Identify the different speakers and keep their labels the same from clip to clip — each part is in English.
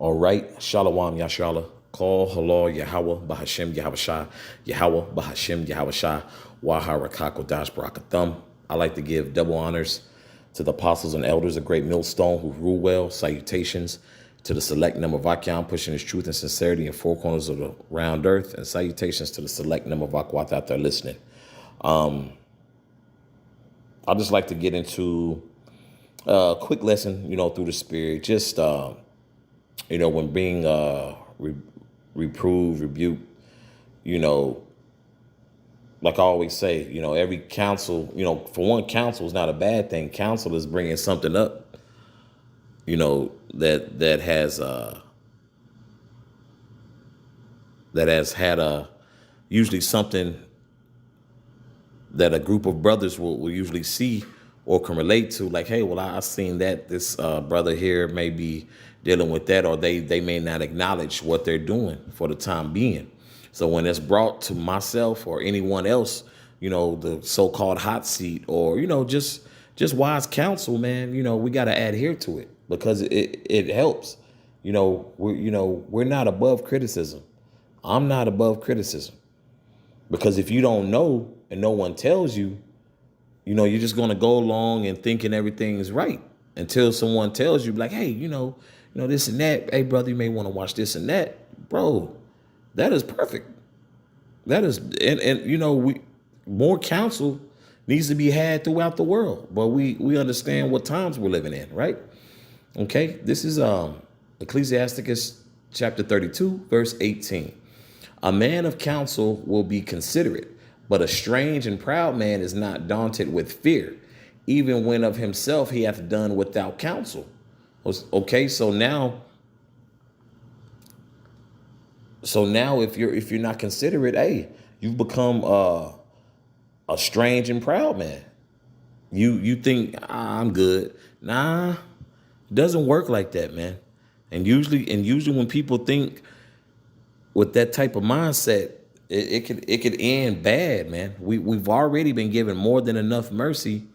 Speaker 1: All right. Shalom, Yashala. Call halal Yahweh Bahashem Yahushai. Yahweh Bahashem Yahushai. Waharakako Dash Barakathum. I like to give double honors to the apostles and elders, a great millstone who rule well. Salutations to the select number of Akyam, pushing his truth and sincerity in four corners of the round earth. And salutations to the select number of Akwat out there listening. I'd just like to get into a quick lesson, through the spirit. Just, when being reproved, rebuked, like I always say, every counsel, for one, counsel is not a bad thing. Counsel is bringing something up, that has had usually something that a group of brothers will usually see or can relate to, like, hey, well, I seen that this brother here may be dealing with that, or they may not acknowledge what they're doing for the time being. So when it's brought to myself or anyone else, the so-called hot seat, or, just wise counsel, man, we got to adhere to it because it helps. We're not above criticism. I'm not above criticism, because if you don't know and no one tells you, you're just going to go along and thinking everything is right until someone tells you, like, hey, this and that. Hey, brother, you may want to watch this and that. Bro, that is perfect. That is, and more counsel needs to be had throughout the world. But we understand what times we're living in, right? Okay, this is Ecclesiasticus chapter 32, verse 18. A man of counsel will be considerate, but a strange and proud man is not daunted with fear, even when of himself he hath done without counsel. Okay, so now if you're not considerate, hey, you've become a strange and proud man. You think, I'm good. Nah, it doesn't work like that, man. And usually when people think with that type of mindset, it could end bad, man. We've already been given more than enough mercy,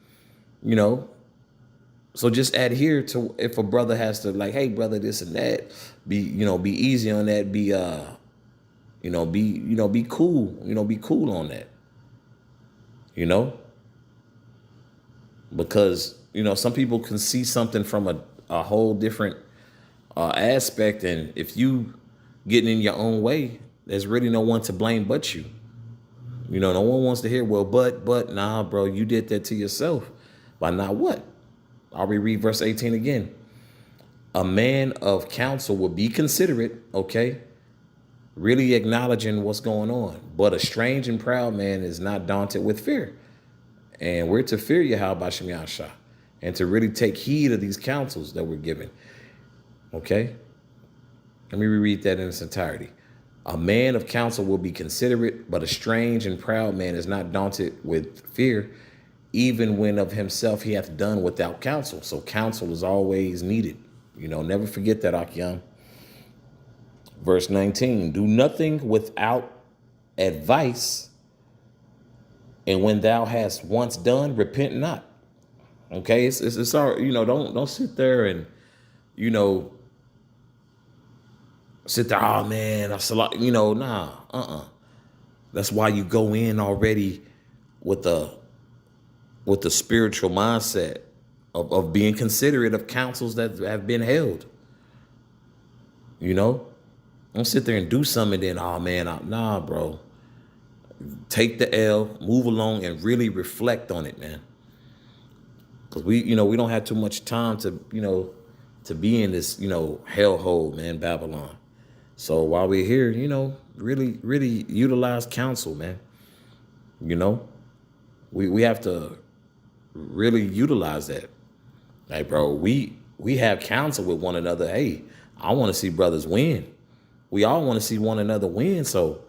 Speaker 1: So just adhere to, if a brother has to, like, hey, brother, this and that, be easy on that, be cool, be cool on that, because, some people can see something from a whole different aspect. And if you getting in your own way, there's really no one to blame but you. No one wants to hear, well, but nah, bro, you did that to yourself by not what? I'll reread verse 18 again. A man of counsel will be considerate, okay, really acknowledging what's going on. But a strange and proud man is not daunted with fear. And we're to fear Yahweh Bashem Yahshua and to really take heed of these counsels that we're given. Okay? Let me reread that in its entirety. A man of counsel will be considerate, but a strange and proud man is not daunted with fear, even when of himself he hath done without counsel. So counsel is always needed. Never forget that, Akyam. Verse 19, do nothing without advice, and when thou hast once done, repent not. Okay, it's all, don't sit there and, sit there, oh man, that's a lot, nah, That's why you go in already with the spiritual mindset of being considerate of counsels that have been held. Don't sit there and do something and then, oh man, nah, bro. Take the L, move along, and really reflect on it, man. Because we don't have too much time to be in this, hellhole, man, Babylon. So while we're here, really, really utilize counsel, man. We have to really utilize that. Like, bro, we have counsel with one another. Hey, I want to see brothers win. We all want to see one another win. So,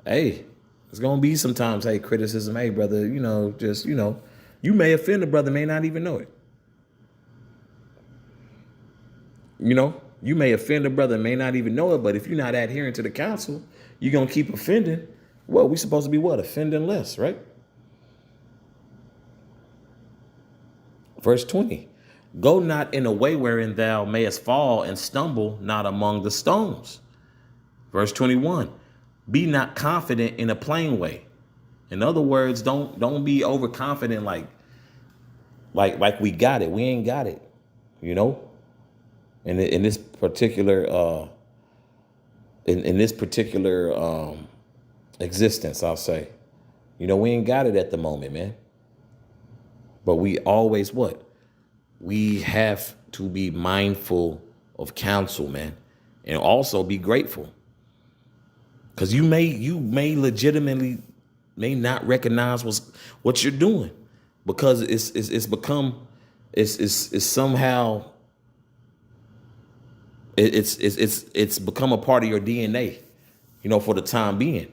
Speaker 1: hey, it's going to be sometimes, hey, criticism. Hey, brother, you may offend a brother, may not even know it. You may offend a brother, may not even know it. But if you're not adhering to the counsel, you're going to keep offending. Well, we're supposed to be what? Offending less, right? Verse 20. Go not in a way wherein thou mayest fall and stumble not among the stones. Verse 21, be not confident in a plain way. In other words, don't be overconfident like we got it. We ain't got it, you know. In this particular in this particular existence, I'll say, you know, we ain't got it at the moment, man. But we always what? We have to be mindful of counsel, man, and also be grateful. Because you may legitimately may not recognize what you're doing, because it's become it's somehow it's become a part of your DNA, you know, for the time being.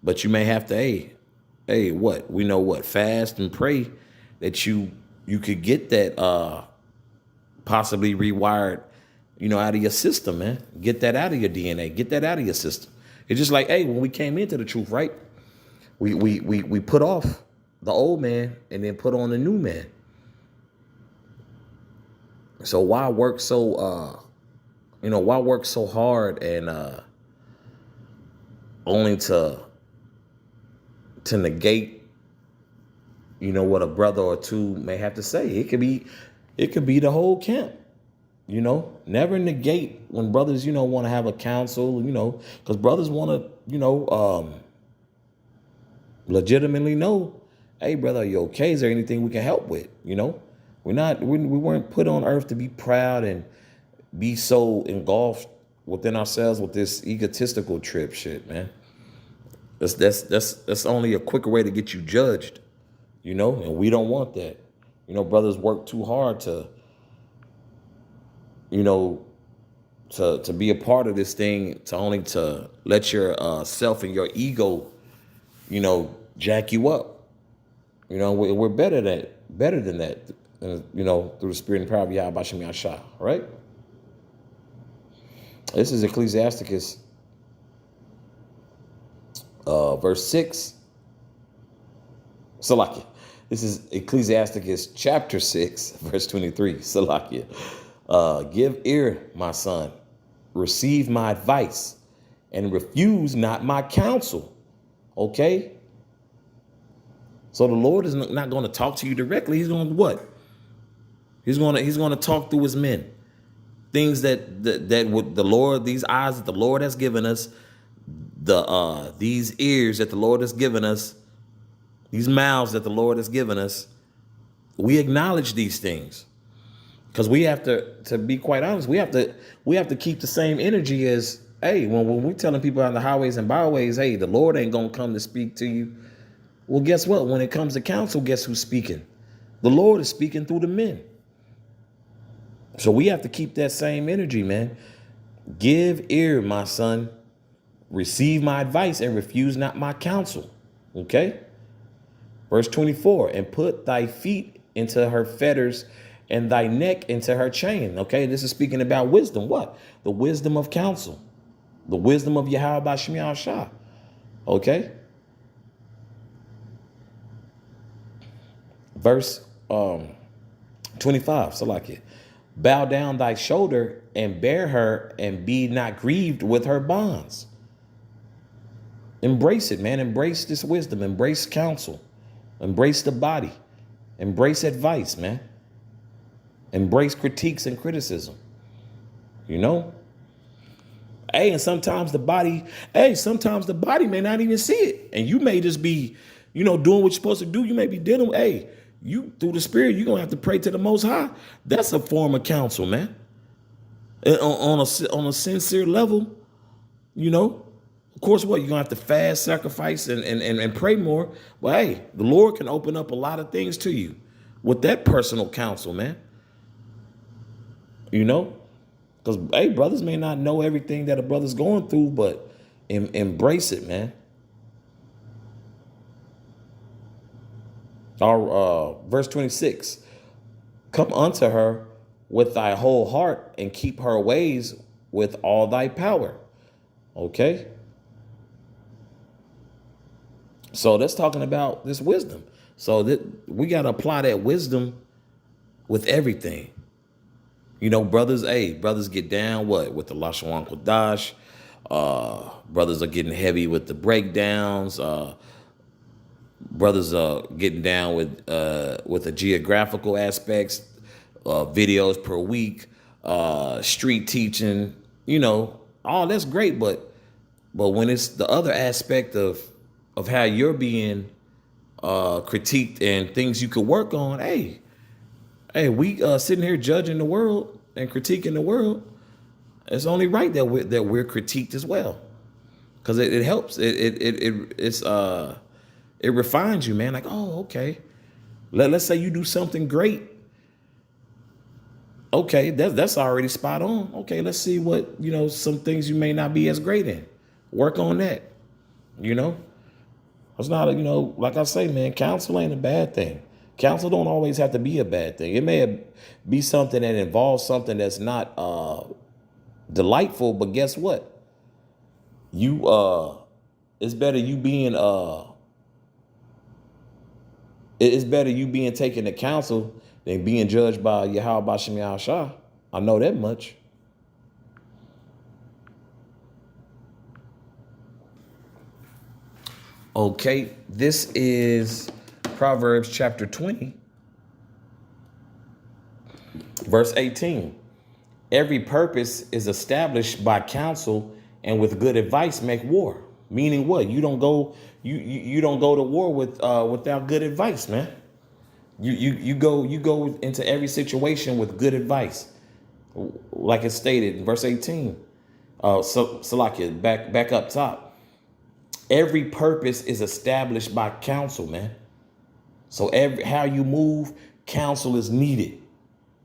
Speaker 1: But you may have to, what we know, what, fast and pray that you could get that possibly rewired, you know, out of your system, man. Get that out of your DNA. Get that out of your system. It's just like, when we came into the truth, right? We put off the old man and then put on the new man. So why work so hard and only to negate, you know, what a brother or two may have to say? It could be the whole camp. You know, never negate when brothers, you know, want to have a counsel, you know, because brothers want to, you know, legitimately know, hey, brother, are you okay? Is there anything we can help with? You know, we weren't put on earth to be proud and be so engulfed within ourselves with this egotistical trip shit, man. That's only a quicker way to get you judged, you know, and we don't want that. You know, brothers work too hard to, you know, to be a part of this thing, to let your self and your ego, you know, jack you up. You know, we're better than that, you know, through the spirit and power of Yahweh Shem Yahshua, right? This is Ecclesiasticus verse 6. Salakia. This is Ecclesiasticus chapter 6, verse 23. Salakia. Give ear, my son, receive my advice, and refuse not my counsel. Okay? So the Lord is not going to talk to you directly. He's going to what? He's going to talk through his men. Things that with the Lord, these eyes that the Lord has given us, these ears that the Lord has given us, these mouths that the Lord has given us, we acknowledge these things. Because we have to be quite honest, we have to keep the same energy as, when we're telling people on the highways and byways, the Lord ain't gonna come to speak to you. Well, guess what? When it comes to counsel, guess who's speaking? The Lord is speaking through the men. So we have to keep that same energy, man. Give ear, my son, receive my advice, and refuse not my counsel. Okay? Verse 24, and put thy feet into her fetters and thy neck into her chain. Okay, this is speaking about wisdom. What? The wisdom of counsel. The wisdom of Yahweh Shem Yahshua. Okay? Verse 25, Salakia. Bow down thy shoulder and bear her, and be not grieved with her bonds. Embrace it, man. Embrace this wisdom. Embrace counsel. Embrace the body. Embrace advice, man. Embrace critiques and criticism. You know? And sometimes the body may not even see it. And you may just be, doing what you're supposed to do. You may be dealing with, you through the spirit, you're going to have to pray to the Most High. That's a form of counsel, man. And on a sincere level, of course, what? You're going to have to fast, sacrifice, and pray more. But, the Lord can open up a lot of things to you with that personal counsel, man. Because, brothers may not know everything that a brother's going through, but embrace it, man. Our verse 26, come unto her with thy whole heart and keep her ways with all thy power. Okay? So that's talking about this wisdom. So that we got to apply that wisdom with everything. brothers get down with the Lashawan Kodash. Brothers are getting heavy with the breakdowns. Brothers are getting down with the geographical aspects, videos per week, street teaching. All that's great, but when it's the other aspect of how you're being critiqued and things you could work on, we sitting here judging the world and critiquing the world. It's only right that we're critiqued as well, because it helps. It refines you, man. Like, oh, okay. Let's say you do something great. Okay, that's already spot on. Okay, let's see what, some things you may not be as great in. Work on that. It's not like I say, man, counsel ain't a bad thing. Counsel don't always have to be a bad thing. It may be something that involves something that's not delightful, but guess what? It's better you being taken to counsel than being judged by Yahweh Bashem Yahushua. I know that much. Okay, this is Proverbs chapter 20, verse 18. Every purpose is established by counsel, and with good advice make war. Meaning what? You don't go to war without good advice, man. You go into every situation with good advice, like it's stated in verse 18. Salakia, back up top. Every purpose is established by counsel, man. So how you move, counsel is needed.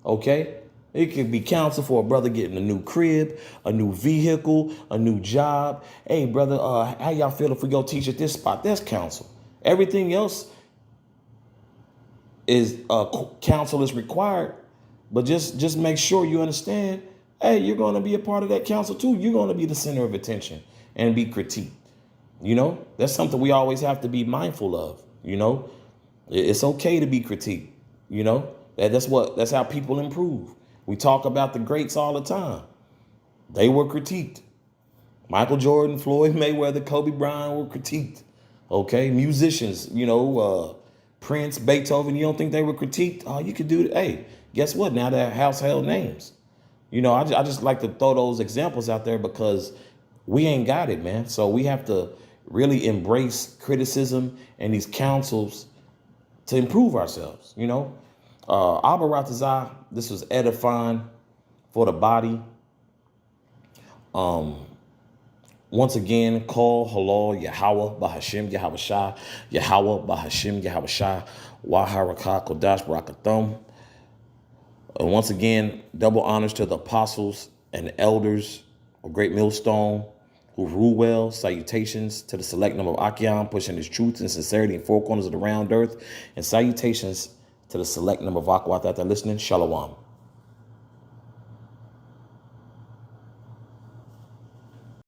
Speaker 1: Okay? It could be counsel for a brother getting a new crib, a new vehicle, a new job. Hey, brother, how y'all feel if we go teach at this spot? That's counsel. Everything else is counsel is required. But just make sure you understand, hey, you're going to be a part of that counsel too. You're going to be the center of attention and be critiqued. That's something we always have to be mindful of. It's okay to be critiqued. That's how people improve. We talk about the greats all the time. They were critiqued. Michael Jordan, Floyd Mayweather, Kobe Bryant were critiqued. Okay, musicians, Prince, Beethoven. You don't think they were critiqued? Oh, you could do it. Hey, guess what? Now they're household names. I just like to throw those examples out there because we ain't got it, man. So we have to really embrace criticism and these counsels to improve ourselves. Abba Ratazah, this was edifying for the body. Once again, call halal Yahweh Bahashim Yahweh Shah, Yahweh Bahashim Yahweh Shah, Waharaka Kodash Barakathum. And once again, double honors to the apostles and elders of Great Millstone who rule well. Salutations to the select number of Achion, pushing his truth and sincerity in four corners of the round earth. And salutations to the select number of Aquat that are listening. Shalom.